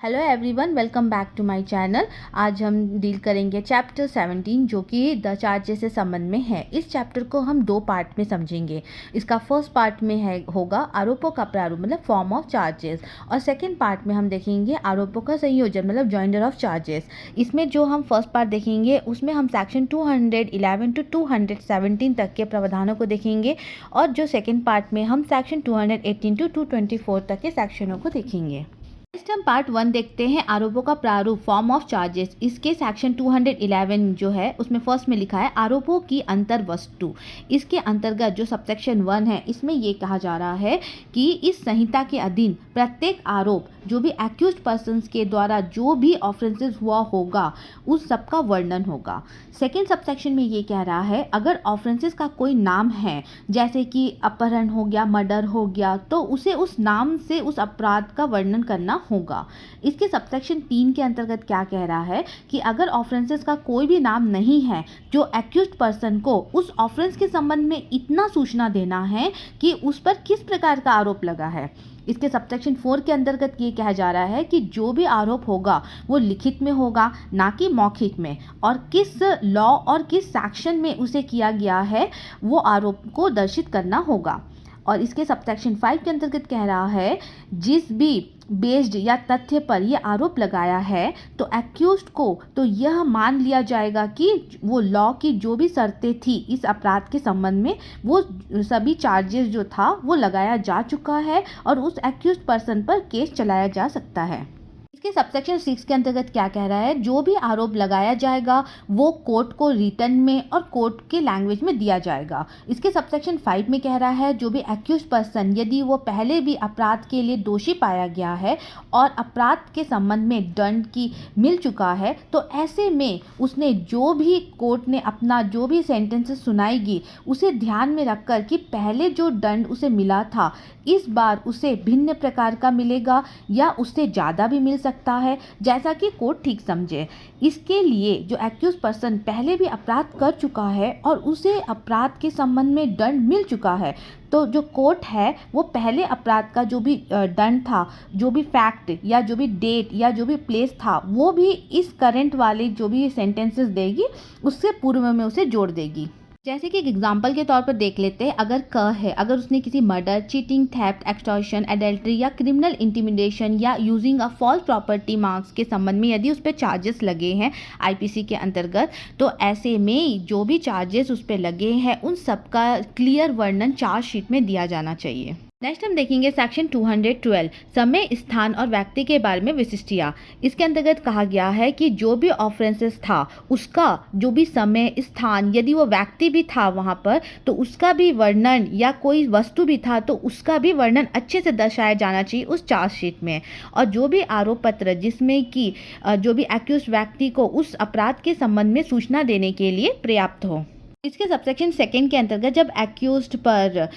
Hello everyone, welcome back to my channel. आज हम deal करेंगे चैप्टर 17 जो कि द चार्जेस से संबंध में है। इस चैप्टर को हम दो पार्ट में समझेंगे। इसका फर्स्ट पार्ट में होगा आरोपों का प्रारूप मतलब फॉर्म ऑफ चार्जेस, और सेकंड पार्ट में हम देखेंगे आरोपों का संयोजन मतलब जॉइंडर ऑफ चार्जेस। इसमें जो हम फर्स्ट पार्ट देखेंगे उसमें हम सेक्शन 211 टू 217 तक के प्रावधानों को देखेंगे, और जो सेकेंड पार्ट में हम सेक्शन 218 टू 224 तक के सेक्शनों को देखेंगे। नेक्स्ट हम पार्ट 1 देखते हैं आरोपों का प्रारूप फॉर्म ऑफ चार्जेस। इसके सेक्शन 211 जो है उसमें फर्स्ट में लिखा है आरोपों की अंतर वस्तु। इसके अंतर्गत जो सबसेक्शन 1 है इसमें ये कहा जा रहा है कि इस संहिता के अधीन प्रत्येक आरोप जो भी एक्यूज्ड पर्सन्स के द्वारा जो भी ऑफेंसेस हुआ होगा उस सब का वर्णन होगा। सेकेंड सबसेक्शन में ये कह रहा है अगर ऑफेंसेस का कोई नाम है, जैसे कि अपहरण हो गया, मर्डर हो गया, तो उसे उस नाम से उस अपराध का वर्णन करना होगा। इसके सबसेक्शन 3 के अंतर्गत क्या कह रहा है कि अगर ऑफेंसेस का कोई भी नाम नहीं है, जो एक्यूज्ड पर्सन को उस ऑफेंस के संबंध में इतना सूचना देना है कि उस पर किस प्रकार का आरोप लगा है। इसके सबसेक्शन 4 के अंतर्गत ये कहा जा रहा है कि जो भी आरोप होगा वो लिखित में होगा, ना कि मौखिक में, और किस लॉ और किस सेक्शन में उसे किया गया है वो आरोप को दर्शित करना होगा। और इसके सबसेक्शन 5 के अंतर्गत कह रहा है जिस भी बेस्ड या तथ्य पर यह आरोप लगाया है तो एक्यूज्ड को तो यह मान लिया जाएगा कि वो लॉ की जो भी शर्तें थी इस अपराध के संबंध में वो सभी चार्जेस जो था वो लगाया जा चुका है और उस एक्यूज्ड पर्सन पर केस चलाया जा सकता है। इसके सबसेक्शन 6 के अंतर्गत क्या कह रहा है, जो भी आरोप लगाया जाएगा वो कोर्ट को रिटन में और कोर्ट के लैंग्वेज में दिया जाएगा। इसके सबसेक्शन 5 में कह रहा है जो भी एक्यूज्ड पर्सन यदि वो पहले भी अपराध के लिए दोषी पाया गया है और अपराध के संबंध में दंड की मिल चुका है तो ऐसे में उसने जो भी कोर्ट ने अपना जो भी सेंटेंसेस सुनाएगी उसे ध्यान में रखकर कि पहले जो दंड उसे मिला था इस बार उसे भिन्न प्रकार का मिलेगा या उससे ज़्यादा भी मिल सकता है, जैसा कि कोर्ट ठीक समझे। इसके लिए जो एक्यूज पर्सन पहले भी अपराध कर चुका है और उसे अपराध के संबंध में दंड मिल चुका है तो जो कोर्ट है वो पहले अपराध का जो भी दंड था, जो भी फैक्ट या जो भी डेट या जो भी प्लेस था वो भी इस करंट वाले जो भी सेंटेंसेस देगी उससे पूर्व में उसे जोड़ देगी। जैसे कि एक एग्जाम्पल के तौर पर देख लेते हैं, अगर क है, अगर उसने किसी murder, cheating, theft, extortion, adultery या क्रिमिनल इंटिमिडेशन या using a false property marks के संबंध में यदि उस पर चार्जेस लगे हैं आईपीसी के अंतर्गत, तो ऐसे में जो भी चार्जेस उस पर लगे हैं उन सब का क्लियर वर्णन चार्जशीट में दिया जाना चाहिए। नेक्स्ट हम देखेंगे सेक्शन 212 समय, स्थान और व्यक्ति के बारे में विशिष्टियाँ। इसके अंतर्गत कहा गया है कि जो भी ऑफेंसेस था उसका जो भी समय, स्थान, यदि वो व्यक्ति भी था वहाँ पर तो उसका भी वर्णन या कोई वस्तु भी था तो उसका भी वर्णन अच्छे से दर्शाया जाना चाहिए उस चार्जशीट में। और जो भी आरोप पत्र जिसमें कि जो भी एक्यूज्ड व्यक्ति को उस अपराध के संबंध में सूचना देने के लिए पर्याप्त हो। इसके सबसेक्शन 2 के अंतर्गत जब एक्यूज्ड पर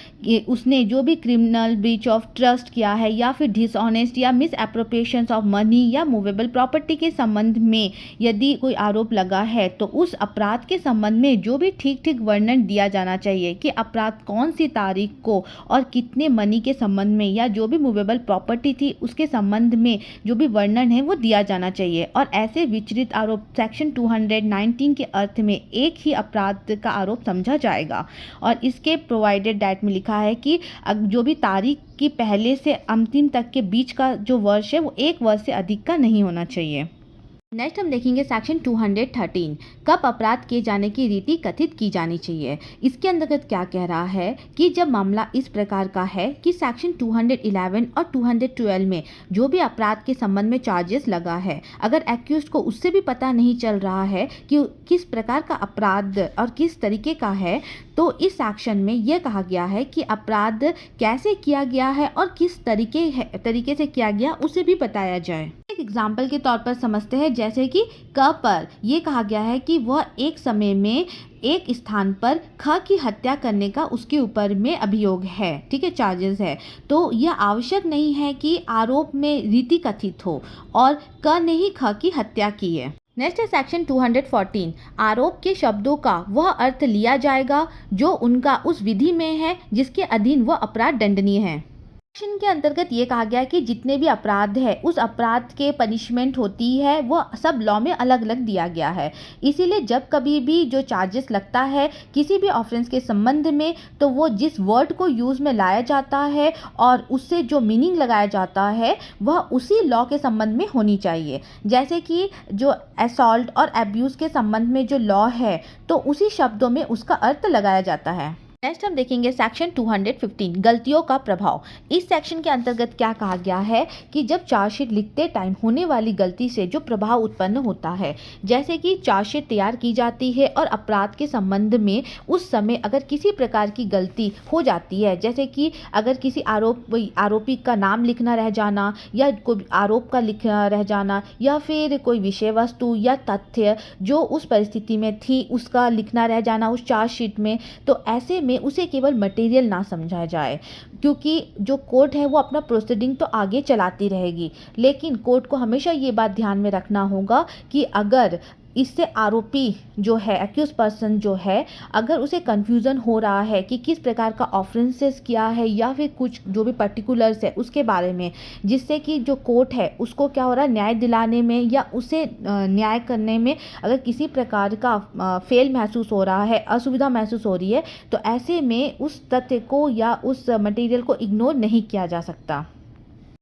उसने जो भी क्रिमिनल ब्रीच ऑफ ट्रस्ट किया है या फिर डिसऑनेस्ट या मिस एप्रोप्रिएशन ऑफ मनी या मूवेबल प्रॉपर्टी के संबंध में यदि कोई आरोप लगा है तो उस अपराध के संबंध में जो भी ठीक वर्णन दिया जाना चाहिए कि अपराध कौन सी तारीख को और कितने मनी के संबंध में या जो भी मूवेबल प्रॉपर्टी थी उसके संबंध में जो भी वर्णन है वो दिया जाना चाहिए। और ऐसे विचलित आरोप सेक्शन 219 के अर्थ में एक ही अपराध का आरोप समझा जाएगा। और इसके प्रोवाइडेड डेट में लिखा है कि जो भी तारीख की पहले से अंतिम तक के बीच का जो वर्ष है वो 1 वर्ष से अधिक का नहीं होना चाहिए। नेक्स्ट हम देखेंगे सेक्शन 213 कब अपराध किए जाने की रीति कथित की जानी चाहिए। इसके अंतर्गत क्या कह रहा है कि जब मामला इस प्रकार का है कि सेक्शन 211 और 212 में जो भी अपराध के संबंध में चार्जेस लगा है अगर एक्यूज्ड को उससे भी पता नहीं चल रहा है कि किस प्रकार का अपराध और किस तरीके का है तो इस सेक्शन में यह कहा गया है कि अपराध कैसे किया गया है और किस तरीके से किया गया उसे भी बताया जाए। एक एग्जाम्पल के तौर पर समझते हैं, जैसे कि क पर यह कहा गया है कि वह एक समय में एक स्थान पर ख की हत्या करने का उसके ऊपर में अभियोग है, ठीक है, चार्जेस है, तो यह आवश्यक नहीं है कि आरोप में रीति कथित हो और क ने ही ख की हत्या की है। नेक्स्ट है सेक्शन 214 आरोप के शब्दों का वह अर्थ लिया जाएगा जो उनका उस विधि में है जिसके अधीन वह अपराध दंडनीय है। सेक्शन के अंतर्गत ये कहा गया है कि जितने भी अपराध है उस अपराध के पनिशमेंट होती है वो सब लॉ में अलग अलग दिया गया है। इसीलिए जब कभी भी जो चार्जेस लगता है किसी भी ऑफेंस के संबंध में, तो वो जिस वर्ड को यूज़ में लाया जाता है और उससे जो मीनिंग लगाया जाता है वह उसी लॉ के संबंध में होनी चाहिए। जैसे कि जो असॉल्ट और एब्यूज़ के संबंध में जो लॉ है तो उसी शब्दों में उसका अर्थ लगाया जाता है। नेक्स्ट हम देखेंगे सेक्शन 215 गलतियों का प्रभाव। इस सेक्शन के अंतर्गत क्या कहा गया है कि जब चार्जशीट लिखते टाइम होने वाली गलती से जो प्रभाव उत्पन्न होता है, जैसे कि चार्जशीट तैयार की जाती है और अपराध के संबंध में उस समय अगर किसी प्रकार की गलती हो जाती है, जैसे कि अगर किसी आरोपी का नाम लिखना रह जाना या कोई आरोप का लिखना रह जाना या फिर कोई विषय वस्तु या तथ्य जो उस परिस्थिति में थी उसका लिखना रह जाना उस चार्जशीट में, तो ऐसे में उसे केवल मटेरियल ना समझा जाए, क्योंकि जो कोर्ट है वो अपना प्रोसीडिंग तो आगे चलाती रहेगी, लेकिन कोर्ट को हमेशा ये बात ध्यान में रखना होगा कि अगर इससे आरोपी जो है एक्यूज पर्सन जो है अगर उसे कन्फ्यूज़न हो रहा है कि किस प्रकार का ऑफेंसेस किया है या फिर कुछ जो भी पर्टिकुलर्स है उसके बारे में, जिससे कि जो कोर्ट है उसको क्या हो रहा है न्याय दिलाने में या उसे न्याय करने में अगर किसी प्रकार का फेल महसूस हो रहा है, असुविधा महसूस हो रही है, तो ऐसे में उस तथ्य को या उस मटेरियल को इग्नोर नहीं किया जा सकता।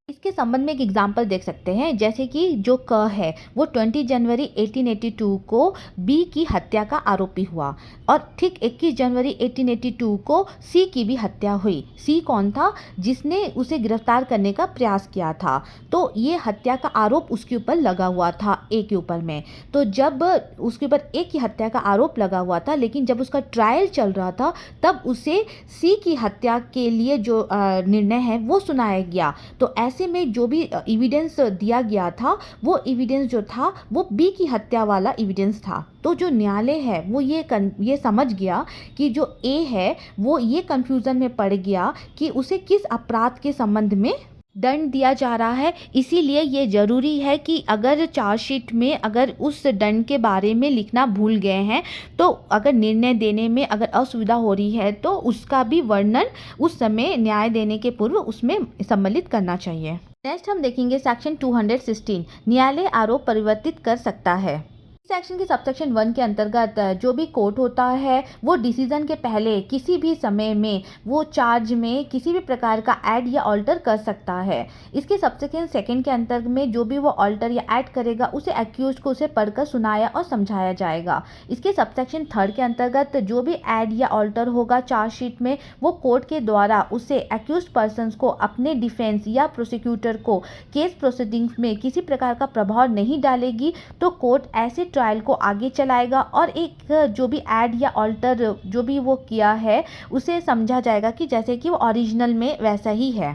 इसके संबंध में एक एग्जाम्पल देख सकते हैं, जैसे कि जो क है वो 20 जनवरी 1882 को बी की हत्या का आरोपी हुआ और ठीक 21 जनवरी 1882 को सी की भी हत्या हुई। सी कौन था? जिसने उसे गिरफ्तार करने का प्रयास किया था, तो ये हत्या का आरोप उसके ऊपर लगा हुआ था ए के ऊपर में। तो जब उसके ऊपर ए की हत्या का आरोप लगा हुआ था, लेकिन जब उसका ट्रायल चल रहा था तब उसे सी की हत्या के लिए जो निर्णय है वो सुनाया गया। तो ऐसे में जो भी एविडेंस दिया गया था वो एविडेंस जो था वो बी की हत्या वाला एविडेंस था। तो जो न्यायालय है वो ये समझ गया कि जो ए है वो ये कंफ्यूजन में पड़ गया कि उसे किस अपराध के संबंध में दंड दिया जा रहा है। इसीलिए ये ज़रूरी है कि अगर चार्जशीट में अगर उस दंड के बारे में लिखना भूल गए हैं तो अगर निर्णय देने में अगर असुविधा हो रही है तो उसका भी वर्णन उस समय न्याय देने के पूर्व उसमें सम्मिलित करना चाहिए। नेक्स्ट हम देखेंगे सेक्शन 216 न्यायालय आरोप परिवर्तित कर सकता है। सेक्शन के सबसेक्शन 1 के अंतर्गत जो भी कोर्ट होता है वो डिसीजन के पहले किसी भी समय में वो चार्ज में किसी भी प्रकार का ऐड या ऑल्टर कर सकता है। इसके सबसेक्शन 2 के अंतर्गत में जो भी वो ऑल्टर या ऐड करेगा उसे एक्यूज को उसे पढ़कर सुनाया और समझाया जाएगा। इसके सबसेक्शन 3 के अंतर्गत जो भी ऐड या ऑल्टर होगा चार्जशीट में वो कोर्ट के द्वारा उसे एक्यूज पर्सन को अपने डिफेंस या प्रोसिक्यूटर को केस प्रोसीडिंग्स में किसी प्रकार का प्रभाव नहीं डालेगी, तो कोर्ट ऐसे ट्रायल को आगे चलाएगा और एक जो भी ऐड या ऑल्टर जो भी वो किया है उसे समझा जाएगा कि जैसे कि वो ओरिजिनल में वैसा ही है।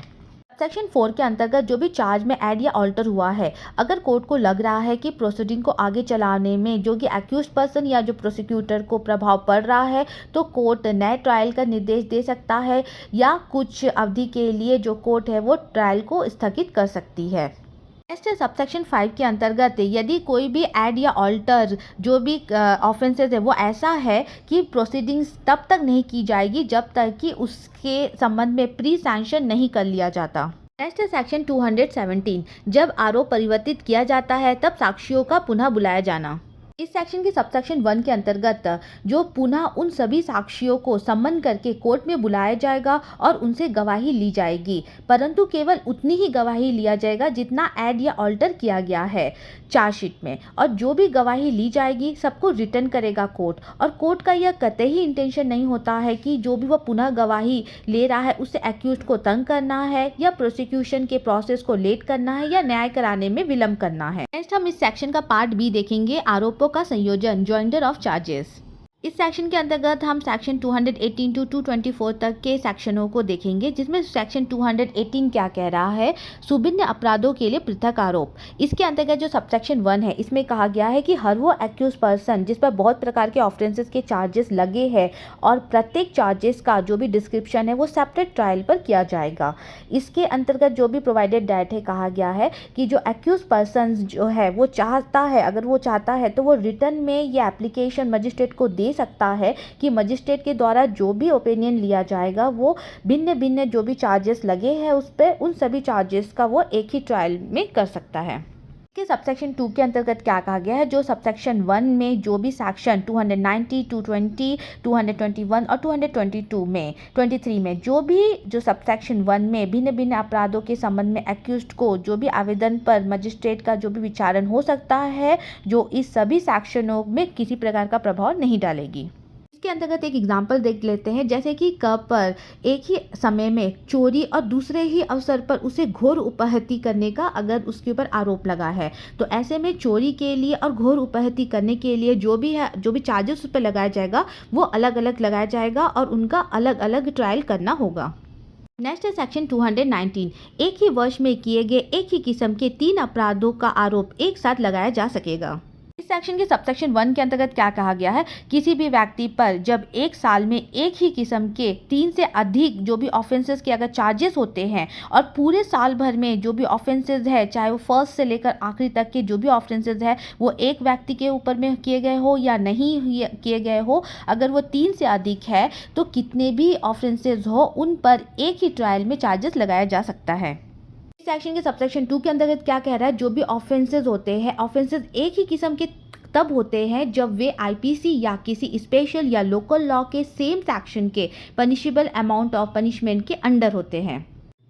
सेक्शन 4 के अंतर्गत जो भी चार्ज में ऐड या ऑल्टर हुआ है, अगर कोर्ट को लग रहा है कि प्रोसीडिंग को आगे चलाने में जो कि एक्यूज पर्सन या जो प्रोसिक्यूटर को प्रभाव पड़ रहा है, तो कोर्ट नए ट्रायल का निर्देश दे सकता है या कुछ अवधि के लिए जो कोर्ट है वो ट्रायल को स्थगित कर सकती है। नेक्स्ट सबसेक्शन 5 के अंतर्गत यदि कोई भी ऐड या ऑल्टर जो भी ऑफेंसेस है वो ऐसा है कि प्रोसीडिंग्स तब तक नहीं की जाएगी जब तक कि उसके संबंध में प्री सैंक्शन नहीं कर लिया जाता। नेक्स्ट सेक्शन 217 जब आरोप परिवर्तित किया जाता है तब साक्षियों का पुनः बुलाया जाना। इस सेक्शन के सबसेक्शन 1 के अंतर्गत जो पुनः उन सभी साक्षियों को सम्मन करके कोर्ट में बुलाया जाएगा और उनसे गवाही ली जाएगी, परंतु केवल उतनी ही गवाही लिया जाएगा जितना ऐड या ऑल्टर किया गया है चार्जशीट में, और जो भी गवाही ली जाएगी सबको रिटर्न करेगा कोर्ट। और कोर्ट का यह कतई ही इंटेंशन नहीं होता है कि जो भी वह पुनः गवाही ले रहा है उससे एक्यूज को तंग करना है या प्रोसिक्यूशन के प्रोसेस को लेट करना है या न्याय कराने में विलंब करना है। नेक्स्ट हम इस सेक्शन का पार्ट बी देखेंगे आरोपों का संयोजन, जॉइंटर ऑफ चार्जेस। इस सेक्शन के अंतर्गत हम सेक्शन 218 टू 224 तक के सेक्शनों को देखेंगे, जिसमें सेक्शन 218 क्या कह रहा है, सुभिन्न अपराधों के लिए पृथक आरोप। इसके अंतर्गत जो सबसेक्शन 1 है इसमें कहा गया है कि हर वो एक्यूज पर्सन जिस पर बहुत प्रकार के ऑफेंसेस के चार्जेस लगे हैं और प्रत्येक चार्जेस का जो भी डिस्क्रिप्शन है वो सेपरेट ट्रायल पर किया जाएगा। इसके अंतर्गत जो भी प्रोवाइडेड डेट है कहा गया है कि जो एक्यूज पर्सन जो है वो चाहता है, अगर वो चाहता है तो वो रिटर्न में ये एप्लीकेशन मजिस्ट्रेट को दे दे सकता है कि मजिस्ट्रेट के द्वारा जो भी ओपिनियन लिया जाएगा वो भिन्न भिन्न जो भी चार्जेस लगे हैं उस पर उन सभी चार्जेस का वो एक ही ट्रायल में कर सकता है। कि सबसेक्शन 2 के अंतर्गत क्या कहा गया है, जो सबसेक्शन 1 में जो भी सेक्शन 290, 220, 221 और 222 में 23 में जो सबसेक्शन 1 में भिन्न भिन्न अपराधों के संबंध में एक्यूज्ड को जो भी आवेदन पर मजिस्ट्रेट का जो भी विचारण हो सकता है, जो इस सभी सेक्शनों में किसी प्रकार का प्रभाव नहीं डालेगी। इसके अंतर्गत एक एग्जाम्पल देख लेते हैं, जैसे कि कब पर एक ही समय में चोरी और दूसरे ही अवसर पर उसे घोर उपहति करने का अगर उसके ऊपर आरोप लगा है, तो ऐसे में चोरी के लिए और घोर उपहति करने के लिए जो भी चार्जेस उस पर लगाया जाएगा वो अलग अलग लगाया जाएगा और उनका अलग अलग ट्रायल करना होगा। नेक्स्ट है सेक्शन 219। एक ही वर्ष में किए गए एक ही किस्म के 3 अपराधों का आरोप एक साथ लगाया जा सकेगा। इस सेक्शन के सबसेक्शन 1 के अंतर्गत क्या कहा गया है, किसी भी व्यक्ति पर जब एक साल में एक ही किस्म के 3 से अधिक जो भी ऑफेंसेस के अगर चार्जेस होते हैं और पूरे साल भर में जो भी ऑफेंसेस है, चाहे वो फर्स्ट से लेकर आखिरी तक के जो भी ऑफेंसेस है वो एक व्यक्ति के ऊपर में किए गए हो या नहीं किए गए हो, अगर वो 3 से अधिक है तो कितने भी ऑफेंसेस हो उन पर एक ही ट्रायल में चार्जेस लगाया जा सकता है। इस सेक्शन के सबसेक्शन 2 के अंतर्गत क्या कह रहा है, जो भी ऑफेंसेस होते हैं, ऑफेंसेस एक ही किस्म के तब होते हैं जब वे आईपीसी या किसी स्पेशल या लोकल लॉ के सेम सेक्शन के पनिशेबल अमाउंट ऑफ पनिशमेंट के अंडर होते हैं।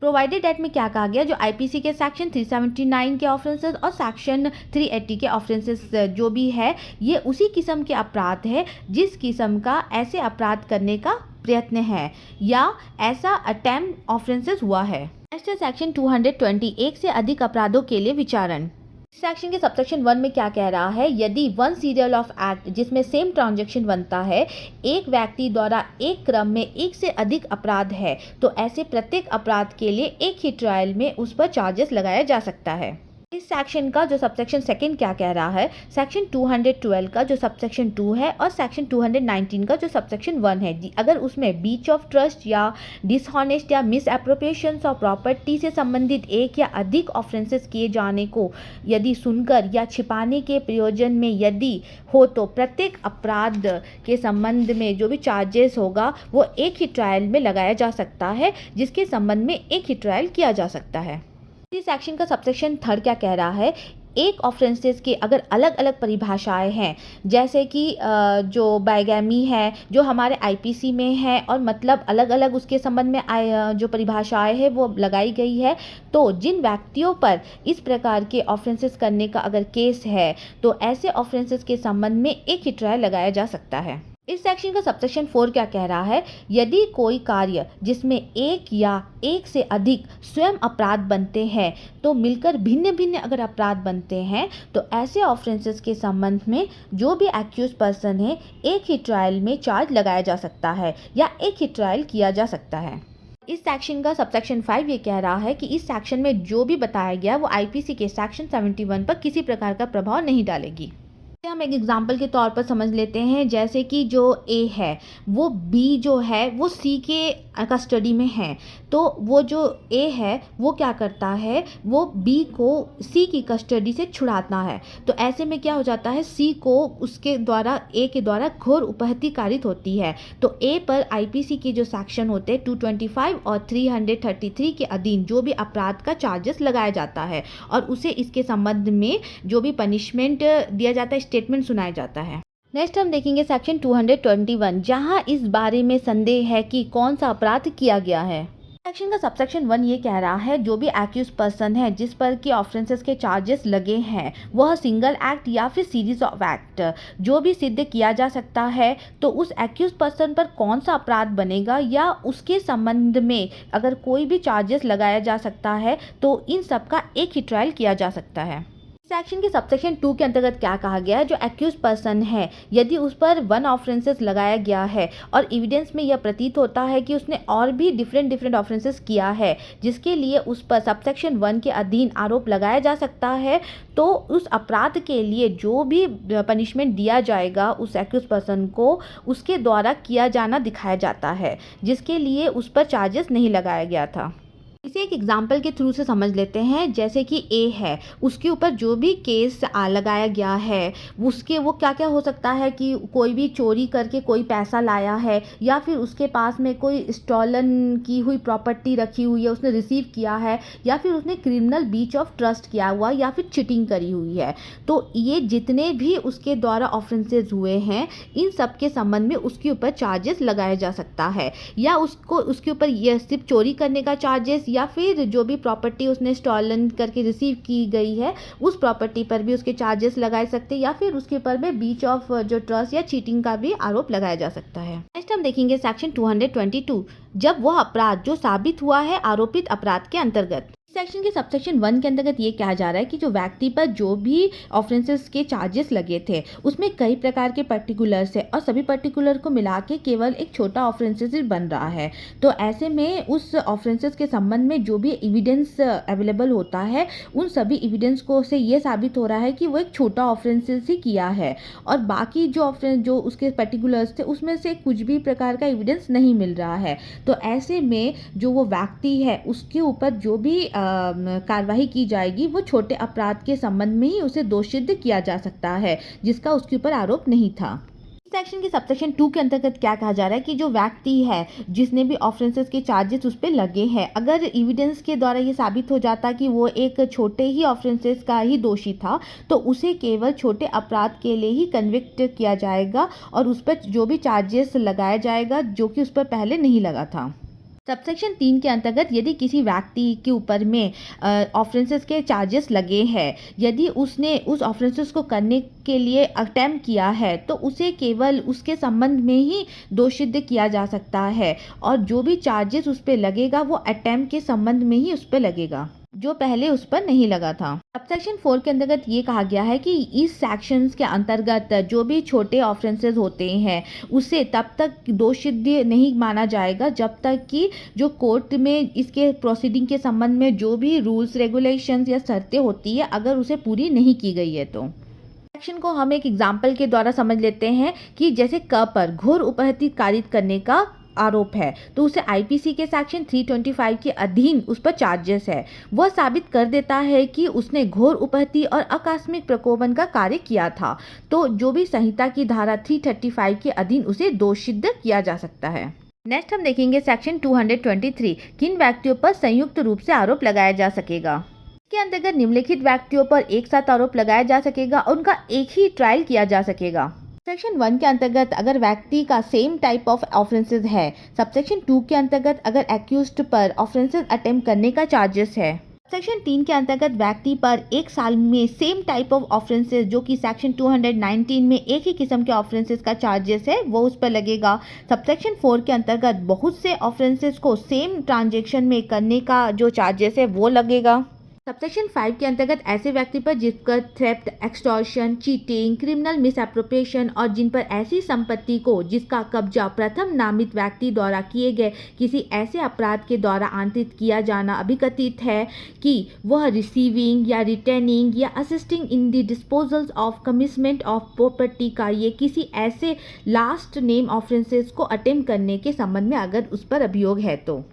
प्रोवाइडेड एट में क्या कहा गया, जो आईपीसी के सेक्शन 379 के ऑफेंसेस और सेक्शन 380 के ऑफेंसेस जो भी है ये उसी किस्म के अपराध है जिस किस्म का ऐसे अपराध करने का प्रयत्न है या ऐसा अटेम्प्ट ऑफेंसेस हुआ है। नेक्स्ट है सेक्शन 220, एक से अधिक अपराधों के लिए विचारण। सेक्शन के सबसेक्शन 1 में क्या कह रहा है, यदि वन सीरियल ऑफ एक्ट जिसमें सेम ट्रांजैक्शन बनता है एक व्यक्ति द्वारा एक क्रम में एक से अधिक अपराध है तो ऐसे प्रत्येक अपराध के लिए एक ही ट्रायल में उस पर चार्जेस लगाया जा सकता है। इस सेक्शन का जो सबसेक्शन 2 क्या कह रहा है, सेक्शन 212 का जो सबसेक्शन 2 है और सेक्शन 219 का जो सबसेक्शन 1 है, अगर उसमें ब्रीच ऑफ ट्रस्ट या डिसऑनेस्ट या मिस एप्रोप्रिएशंस ऑफ प्रॉपर्टी से संबंधित एक या अधिक ऑफेंसेस किए जाने को यदि सुनकर या छिपाने के प्रयोजन में यदि हो तो प्रत्येक अपराध के संबंध में जो भी चार्जेस होगा वो एक ही ट्रायल में लगाया जा सकता है, जिसके संबंध में एक ही ट्रायल किया जा सकता है। इस सेक्शन का सबसेक्शन 3 क्या कह रहा है, एक ऑफेंसेस के अगर अलग अलग परिभाषाएं हैं, जैसे कि जो बाइगैमी है जो हमारे आईपीसी में है और मतलब अलग अलग उसके संबंध में जो परिभाषाएं है वो लगाई गई है, तो जिन व्यक्तियों पर इस प्रकार के ऑफेंसेस करने का अगर केस है तो ऐसे ऑफेंसेस के संबंध में एक ही ट्रायल लगाया जा सकता है। इस सेक्शन का सबसेक्शन 4 क्या कह रहा है, यदि कोई कार्य जिसमें एक या एक से अधिक स्वयं अपराध बनते हैं तो मिलकर भिन्न भिन्न अगर अपराध बनते हैं तो ऐसे ऑफेंसेस के संबंध में जो भी एक्यूज पर्सन है एक ही ट्रायल में चार्ज लगाया जा सकता है या एक ही ट्रायल किया जा सकता है। इस सेक्शन का सबसेक्शन 5 ये कह रहा है कि इस सेक्शन में जो भी बताया गया वो आईपीसी के सेक्शन 71 पर किसी प्रकार का प्रभाव नहीं डालेगी। हम एक एग्जाम्पल के तौर पर समझ लेते हैं, जैसे कि जो ए है वो बी जो है वो सी के कस्टडी में है, तो वो जो ए है वो क्या करता है, वो बी को सी की कस्टडी से छुड़ाता है, तो ऐसे में क्या हो जाता है, सी को उसके द्वारा ए के द्वारा घोर उपहति कारित होती है, तो ए पर आईपीसी के जो सेक्शन होते हैं 225 और 333 के अधीन जो भी अपराध का चार्जेस लगाया जाता है और उसे इसके संबंध में जो भी पनिशमेंट दिया जाता है, स्टेटमेंट सुनाया जाता है। नेक्स्ट हम देखेंगे सेक्शन 221, जहां इस बारे में संदेह है कि कौन सा अपराध किया गया है। सेक्शन का सबसेक्शन 1 ये कह रहा है, जो भी एक्यूज पर्सन है जिस पर कि ऑफेंसेस के चार्जेस लगे हैं वह सिंगल एक्ट या फिर सीरीज ऑफ एक्ट जो भी सिद्ध किया जा सकता है, तो उस एक्यूज पर्सन पर कौन सा अपराध बनेगा या उसके संबंध में अगर कोई भी चार्जेस लगाया जा सकता है तो इन सब का एक ही ट्रायल किया जा सकता है। सेक्शन के सबसेक्शन 2 के अंतर्गत क्या कहा गया है, जो एक्यूज पर्सन है यदि उस पर 1 ऑफेंसेस लगाया गया है और एविडेंस में यह प्रतीत होता है कि उसने और भी डिफरेंट ऑफेंसेस किया है जिसके लिए उस पर सबसेक्शन 1 के अधीन आरोप लगाया जा सकता है, तो उस अपराध के लिए जो भी पनिशमेंट दिया जाएगा उस एक्यूज पर्सन को उसके द्वारा किया जाना दिखाया जाता है, जिसके लिए उस पर चार्जेस नहीं लगाया गया था। इसे एक एग्जाम्पल के थ्रू से समझ लेते हैं। जैसे कि ए है, उसके ऊपर जो भी केस लगाया गया है उसके वो क्या क्या हो सकता है कि कोई भी चोरी करके कोई पैसा लाया है, या फिर उसके पास में कोई स्टॉलन की हुई प्रॉपर्टी रखी हुई है उसने रिसीव किया है, या फिर उसने क्रिमिनल ब्रीच ऑफ ट्रस्ट किया हुआ, या फिर चीटिंग करी हुई है। तो ये जितने भी उसके द्वारा ऑफेंसेस हुए हैं इन सब के संबंध में उसके ऊपर चार्जेस लगाया जा सकता है, या उसको उसके ऊपर ये सिर्फ चोरी करने का चार्जेस, या फिर जो भी प्रॉपर्टी उसने स्टॉलन करके रिसीव की गई है उस प्रॉपर्टी पर भी उसके चार्जेस लगाए सकते हैं, या फिर उसके ऊपर में ब्रीच ऑफ जो ट्रस्ट या चीटिंग का भी आरोप लगाया जा सकता है। नेक्स्ट हम देखेंगे सेक्शन 222, जब वह अपराध जो साबित हुआ है आरोपित अपराध के अंतर्गत। सेक्शन के सबसेक्शन 1 के अंतर्गत ये कहा जा रहा है कि जो व्यक्ति पर जो भी ऑफेंसेस के चार्जेस लगे थे उसमें कई प्रकार के पर्टिकुलर्स है, और सभी पर्टिकुलर को मिला के केवल एक छोटा ऑफेंसेस बन रहा है। तो ऐसे में उस ऑफेंसेस के संबंध में जो भी एविडेंस अवेलेबल होता है उन सभी एविडेंस को से ये साबित हो रहा है कि वो एक छोटा ऑफेंसेस ही किया है, और बाकी जो उसके पर्टिकुलर्स थे उसमें से कुछ भी प्रकार का एविडेंस नहीं मिल रहा है। तो ऐसे में जो वो व्यक्ति है उसके ऊपर जो भी कार्रवाई की जाएगी वो छोटे अपराध के संबंध में ही उसे दोषित किया जा सकता है जिसका उसके ऊपर आरोप नहीं था। सेक्शन के सबसेक्शन 2 के अंतर्गत क्या कहा जा रहा है कि जो व्यक्ति है जिसने भी ऑफेंसेस के चार्जेस उस पर लगे हैं, अगर एविडेंस के द्वारा ये साबित हो जाता कि वो एक छोटे ही ऑफेंसेस का ही दोषी था तो उसे केवल छोटे अपराध के लिए ही कन्विक्ट किया जाएगा और उस पर जो भी चार्जेस लगाया जाएगा जो कि उस पर पहले नहीं लगा था। सबसेक्शन 3 के अंतर्गत यदि किसी व्यक्ति के ऊपर में ऑफेंसेस के चार्जेस लगे हैं, यदि उसने उस ऑफेंसेस को करने के लिए अटेम्प्ट किया है तो उसे केवल उसके संबंध में ही दोषित किया जा सकता है, और जो भी चार्जेस उस पर लगेगा वो अटेम्प्ट के संबंध में ही उस पर लगेगा जो पहले उस पर नहीं लगा था। सबसेक्शन 4 के अंतर्गत ये कहा गया है कि इस सेक्शंस के अंतर्गत जो भी छोटे ऑफेंसेस होते हैं उसे तब तक दोषित नहीं माना जाएगा जब तक कि जो कोर्ट में इसके प्रोसीडिंग के संबंध में जो भी रूल्स रेगुलेशंस या शर्तें होती है अगर उसे पूरी नहीं की गई है। तो सेक्शन को हम एक एग्जाम्पल के द्वारा समझ लेते हैं कि जैसे क पर घोर उपहति कारित करने का आरोप है तो उसे आईपीसी के सेक्शन 325 के अधीन उस पर चार्जेस है। वह साबित कर देता है कि उसने घोर उपहति और आकस्मिक प्रकोपन का कार्य किया था, तो जो भी संहिता की धारा 335 के अधीन उसे दोषित किया जा सकता है। नेक्स्ट हम देखेंगे सेक्शन 223, किन व्यक्तियों पर संयुक्त रूप से आरोप लगाया जा सकेगा। के अंतर्गत निम्नलिखित व्यक्तियों पर एक साथ आरोप लगाया जा सकेगा और उनका एक ही ट्रायल किया जा सकेगा। सेक्शन 1 के अंतर्गत अगर व्यक्ति का सेम टाइप ऑफ ऑफेंसेस है। सबसेक्शन 2 के अंतर्गत अगर एक्यूज्ड पर ऑफेंसेस अटेम्प्ट करने का चार्जेस है। सेक्शन 3 के अंतर्गत व्यक्ति पर एक साल में सेम टाइप ऑफ ऑफेंसेस जो कि सेक्शन 219 में एक ही किस्म के ऑफेंसेस का चार्जेस है वो उस पर लगेगा। सबसेक्शन 4 के अंतर्गत बहुत से ऑफेंसेस को सेम ट्रांजैक्शन में करने का जो चार्जेस है वो लगेगा। सबसेक्शन 5 के अंतर्गत ऐसे व्यक्ति पर जिस पर theft, extortion, cheating, criminal misappropriation और जिन पर ऐसी संपत्ति को जिसका कब्जा प्रथम नामित व्यक्ति द्वारा किए गए किसी ऐसे अपराध के द्वारा आंतरिक किया जाना अभिकथित है कि वह रिसीविंग या रिटेनिंग या assisting in the disposal of commitment of property का ये किसी ऐसे लास्ट नेम ऑफेंसेस को अटेम्प्ट करने के संबंध में अगर उस पर अभियोग है। तो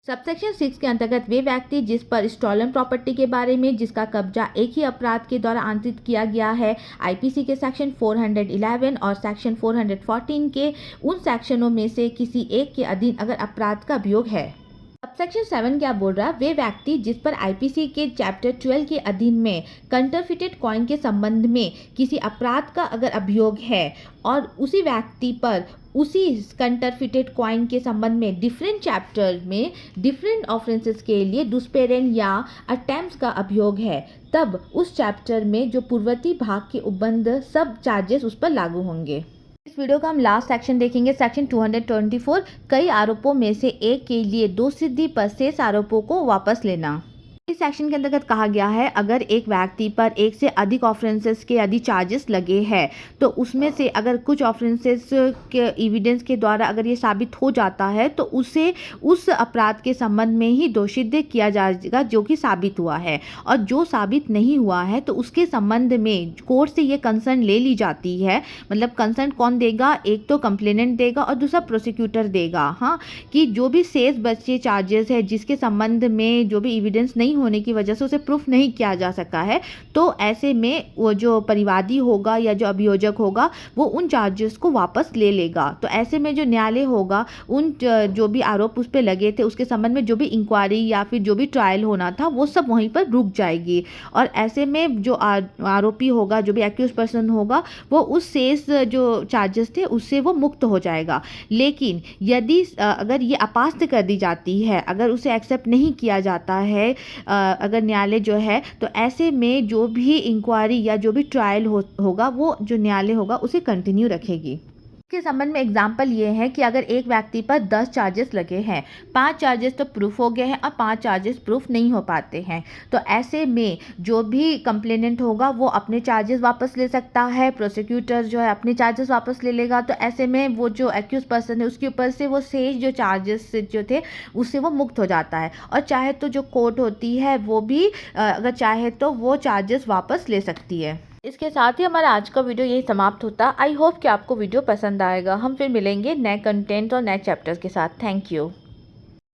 सबसेक्शन 6 के अंतर्गत वे व्यक्ति जिस पर स्टॉलन प्रॉपर्टी के बारे में जिसका कब्जा एक ही अपराध के द्वारा आंतरिक किया गया है आईपीसी के सेक्शन 411 और सेक्शन 414 के उन सेक्शनों में से किसी एक के अधीन अगर अपराध का अभियोग है। सबसेक्शन 7 क्या बोल रहा है, वे व्यक्ति जिस पर आईपीसी के चैप्टर 12 के अधीन में कंटरफिटेड कॉइन के संबंध में किसी अपराध का अगर अभियोग है और उसी व्यक्ति पर उसी कंटरफिटेड कॉइन के संबंध में डिफरेंट चैप्टर में डिफरेंट ऑफेंसेस के लिए दुष्प्रेरण या अटेम्प्ट्स का अभियोग है, तब उस चैप्टर में जो पूर्ववर्ती भाग के उपबंध सब चार्जेस उस पर लागू होंगे। इस वीडियो का हम लास्ट सेक्शन देखेंगे, सेक्शन 224, कई आरोपों में से एक के लिए दोषसिद्धि पर शेष आरोपों को वापस लेना। इस सेक्शन के अंतर्गत कहा गया है अगर एक व्यक्ति पर एक से अधिक ऑफेंसेस के यदि चार्जेस लगे हैं तो उसमें से अगर कुछ ऑफेंसेस के एविडेंस के द्वारा अगर ये साबित हो जाता है तो उसे उस अपराध के संबंध में ही दोषित किया जाएगा जो कि साबित हुआ है, और जो साबित नहीं हुआ है तो उसके संबंध में कोर्ट से ये कंसर्न ले ली जाती है। मतलब कंसर्न कौन देगा, एक तो कंप्लेनेंट देगा और दूसरा प्रोसिक्यूटर देगा। हाँ, कि जो भी शेष बचे चार्जेस है जिसके संबंध में जो भी एविडेंस नहीं होने की वजह से उसे प्रूफ नहीं किया जा सका है, तो ऐसे में वो जो परिवादी होगा या जो अभियोजक होगा वो उन चार्जेस को वापस ले लेगा। तो ऐसे में जो न्यायालय होगा उन जो भी आरोप उस पर लगे थे उसके संबंध में जो भी इंक्वायरी या फिर जो भी ट्रायल होना था वो सब वहीं पर रुक जाएगी, और ऐसे में जो आरोपी होगा, जो भी एक्यूज पर्सन होगा, वो उस शेष जो चार्जेस थे उससे वो मुक्त हो जाएगा। लेकिन यदि अगर ये अपास्त कर दी जाती है, अगर उसे एक्सेप्ट नहीं किया जाता है अगर न्यायालय जो है, तो ऐसे में जो भी इंक्वायरी या जो भी ट्रायल होगा वो जो न्यायालय होगा उसे कंटिन्यू रखेगी। इसके संबंध में एग्जाम्पल ये है कि अगर एक व्यक्ति पर 10 चार्जेस लगे हैं, 5 चार्जेस तो प्रूफ हो गए हैं और 5 चार्जेस प्रूफ नहीं हो पाते हैं, तो ऐसे में जो भी कंप्लेनेंट होगा वो अपने चार्जेस वापस ले सकता है, प्रोसिक्यूटर जो है अपने चार्जेस वापस ले लेगा। तो ऐसे में वो जो एक्यूज पर्सन है उसके ऊपर से वो शेष जो चार्जेस जो थे उससे वो मुक्त हो जाता है, और चाहे तो जो कोर्ट होती है वो भी अगर चाहे तो वो चार्जेस वापस ले सकती है। इसके साथ ही हमारा आज का वीडियो यही समाप्त होता। आई होप कि आपको वीडियो पसंद आएगा। हम फिर मिलेंगे नए कंटेंट और नए चैप्टर्स के साथ। Thank you.